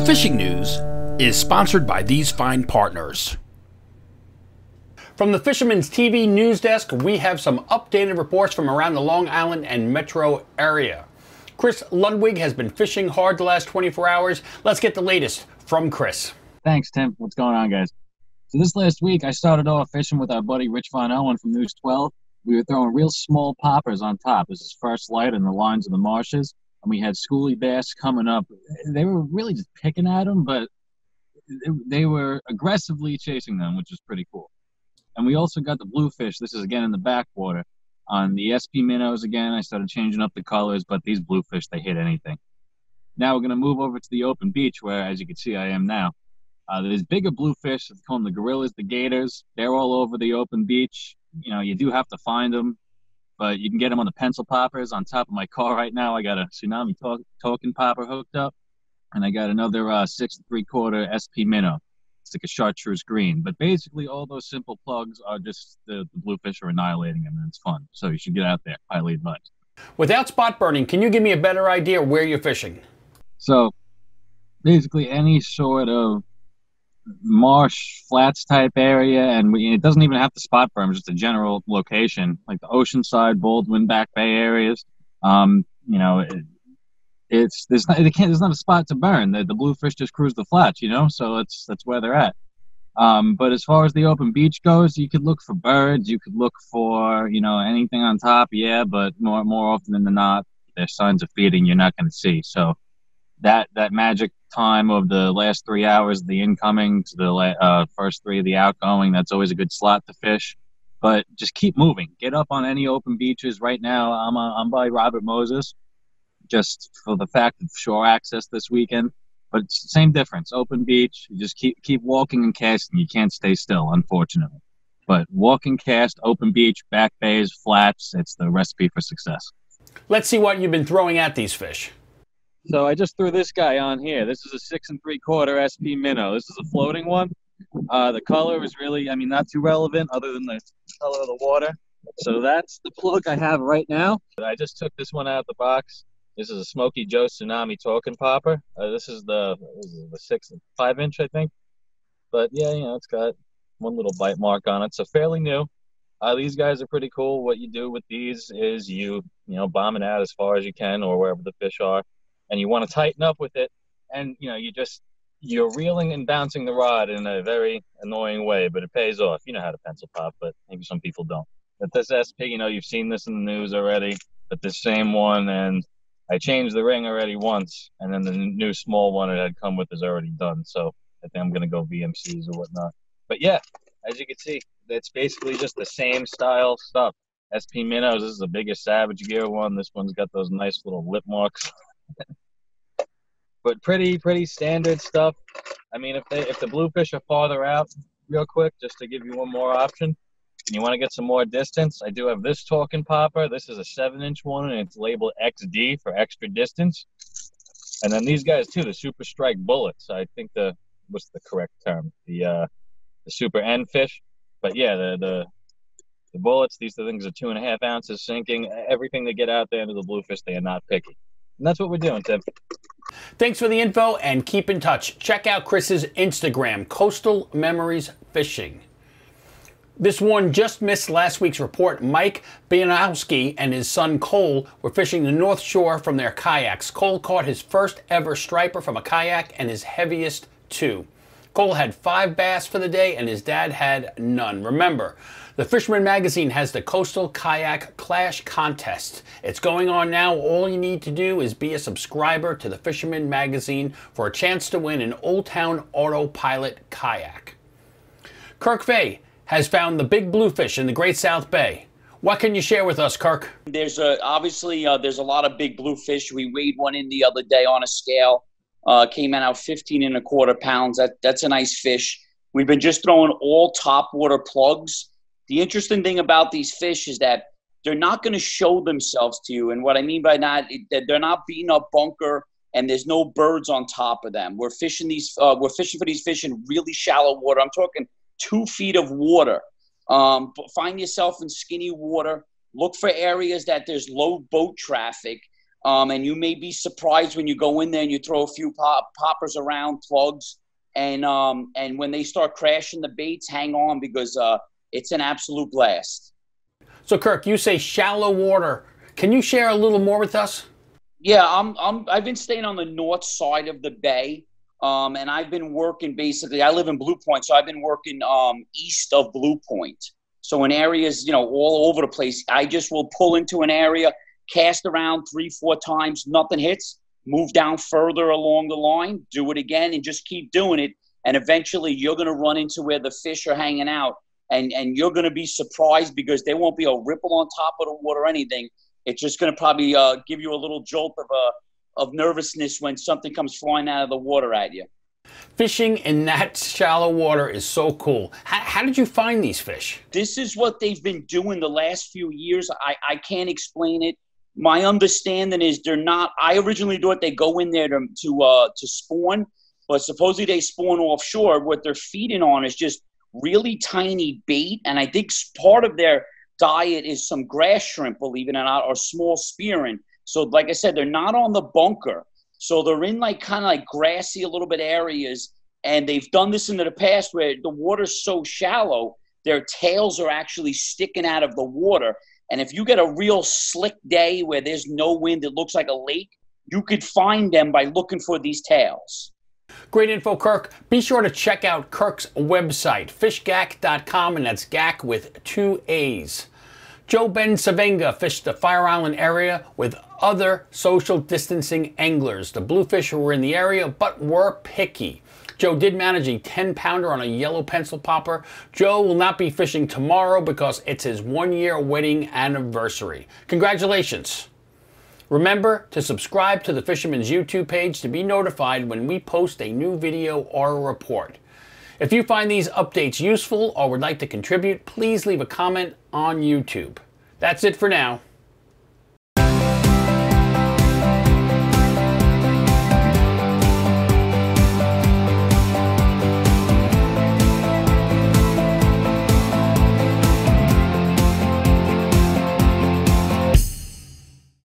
fishing news is sponsored by these fine partners. From the Fisherman's TV news desk, we have some updated reports from around the Long Island and metro area. Chris Ludwig has been fishing hard the last 24 hours. Let's get the latest from Chris. Thanks, Tim. What's going on, guys? So this last week, I started off fishing with our buddy Rich Von Owen from News 12. We were throwing real small poppers on top. This is first light in the lines of the marshes. And we had schoolie bass coming up. They were really just picking at them, but they were aggressively chasing them, which is pretty cool. And we also got the bluefish. This is again in the backwater. On the SP minnows again, I started changing up the colors, but these bluefish, they hit anything. Now we're going to move over to the open beach where, as you can see, I am now. There's bigger bluefish. They call them the gorillas, the gators. They're all over the open beach. You know, you do have to find them, but you can get them on the pencil poppers. On top of my car right now, I got a tsunami token popper hooked up, and I got another 6 3/4 SP minnow. It's like a chartreuse green. But basically, all those simple plugs are just the bluefish are annihilating them, and it's fun. So you should get out there. Highly advised. Without spot burning, can you give me a better idea where you're fishing? So basically, any sort of marsh, flats type area, and it doesn't even have to spot burn, just a general location, like the Oceanside, Baldwin, Back Bay areas. You know, there's not a spot to burn. The bluefish just cruise the flats, you know, so that's where they're at. But as far as the open beach goes, you could look for birds, you could look for, you know, anything on top, yeah, but more often than not, there's signs of feeding you're not going to see. So that magic time of the last 3 hours, the incoming to the first 3 of the outgoing, that's always a good slot to fish. But just keep moving. Get up on any open beaches. Right now, I'm by Robert Moses, just for the fact of shore access this weekend. But it's the same difference. Open beach, you just keep walking and casting. You can't stay still, unfortunately. But walk and cast, open beach, back bays, flats, it's the recipe for success. Let's see what you've been throwing at these fish. So I just threw this guy on here. This is a 6 3/4 SP minnow. This is a floating one. The color is really, I mean, not too relevant other than the color of the water. So that's the plug I have right now. I just took this one out of the box. This is a Smoky Joe Tsunami Token Popper. This is the 6 5-inch, I think. But yeah, you know, it's got one little bite mark on it. So fairly new. These guys are pretty cool. What you do with these is you bomb it out as far as you can or wherever the fish are. And you want to tighten up with it, and you know you're reeling and bouncing the rod in a very annoying way, but it pays off. You know how to pencil pop, but maybe some people don't. But this SP, you know, you've seen this in the news already, but this same one, and I changed the ring already once, and then the new small one it had come with is already done. So I think I'm gonna go VMCs or whatnot. But yeah, as you can see, it's basically just the same style stuff. SP minnows. This is the biggest Savage Gear one. This one's got those nice little lip marks. But pretty standard stuff. I mean, if the bluefish are farther out, real quick, just to give you one more option, and you want to get some more distance, I do have this Token Popper. This is a 7-inch one, and it's labeled XD for extra distance. And then these guys too, the Super Strike Bullets. I think what's the correct term? The Super N fish. But yeah, the bullets. These things are 2.5 ounces sinking. Everything they get out there into the bluefish, they are not picky. And that's what we're doing, Tim. Thanks for the info and keep in touch. Check out Chris's Instagram, Coastal Memories Fishing. This one just missed last week's report. Mike Bianowski and his son Cole were fishing the North Shore from their kayaks. Cole caught his first ever striper from a kayak and his heaviest 2. Cole had 5 bass for the day and his dad had none. Remember, the Fisherman magazine has the Coastal Kayak Clash Contest. It's going on now. All you need to do is be a subscriber to the Fisherman magazine for a chance to win an Old Town Autopilot kayak. Kirk Fay has found the big bluefish in the Great South Bay. What can you share with us, Kirk? There's obviously there's a lot of big bluefish. We weighed one in the other day on a scale. Came out 15 1/4 pounds. That's a nice fish. We've been just throwing all top water plugs. The interesting thing about these fish is that they're not going to show themselves to you. And what I mean by that, they're not beating up bunker and there's no birds on top of them. We're fishing for these fish in really shallow water. I'm talking 2 feet of water. Find yourself in skinny water. Look for areas that there's low boat traffic. And you may be surprised when you go in there and you throw a few poppers around, plugs, and when they start crashing the baits, hang on, because it's an absolute blast. So Kirk, you say shallow water. Can you share a little more with us? Yeah, I've been staying on the north side of the bay, and I've been working basically. I live in Blue Point, so I've been working east of Blue Point. So in areas, all over the place, I just will pull into an area, cast around 3-4 times, nothing hits, move down further along the line, do it again, and just keep doing it. And eventually you're going to run into where the fish are hanging out, and you're going to be surprised because there won't be a ripple on top of the water or anything. It's just going to probably give you a little jolt of nervousness when something comes flying out of the water at you. Fishing in that shallow water is so cool. How did you find these fish? This is what they've been doing the last few years. I can't explain it. My understanding is they're not. I originally thought they go in there to spawn, but supposedly they spawn offshore. What they're feeding on is just really tiny bait, and I think part of their diet is some grass shrimp, believe it or not, or small spearing. So, like I said, they're not on the bunker. So they're in kind of grassy, a little bit areas, and they've done this in the past where the water's so shallow, their tails are actually sticking out of the water. And if you get a real slick day where there's no wind, it looks like a lake, you could find them by looking for these tails. Great info, Kirk. Be sure to check out Kirk's website, fishgack.com, and that's Gack with 2 A's. Joe Ben Savenga fished the Fire Island area with other social distancing anglers. The bluefish were in the area, but were picky. Joe did manage a 10-pounder on a yellow pencil popper. Joe will not be fishing tomorrow because it's his 1-year wedding anniversary. Congratulations. Remember to subscribe to the Fisherman's YouTube page to be notified when we post a new video or a report. If you find these updates useful or would like to contribute, please leave a comment on YouTube. That's it for now.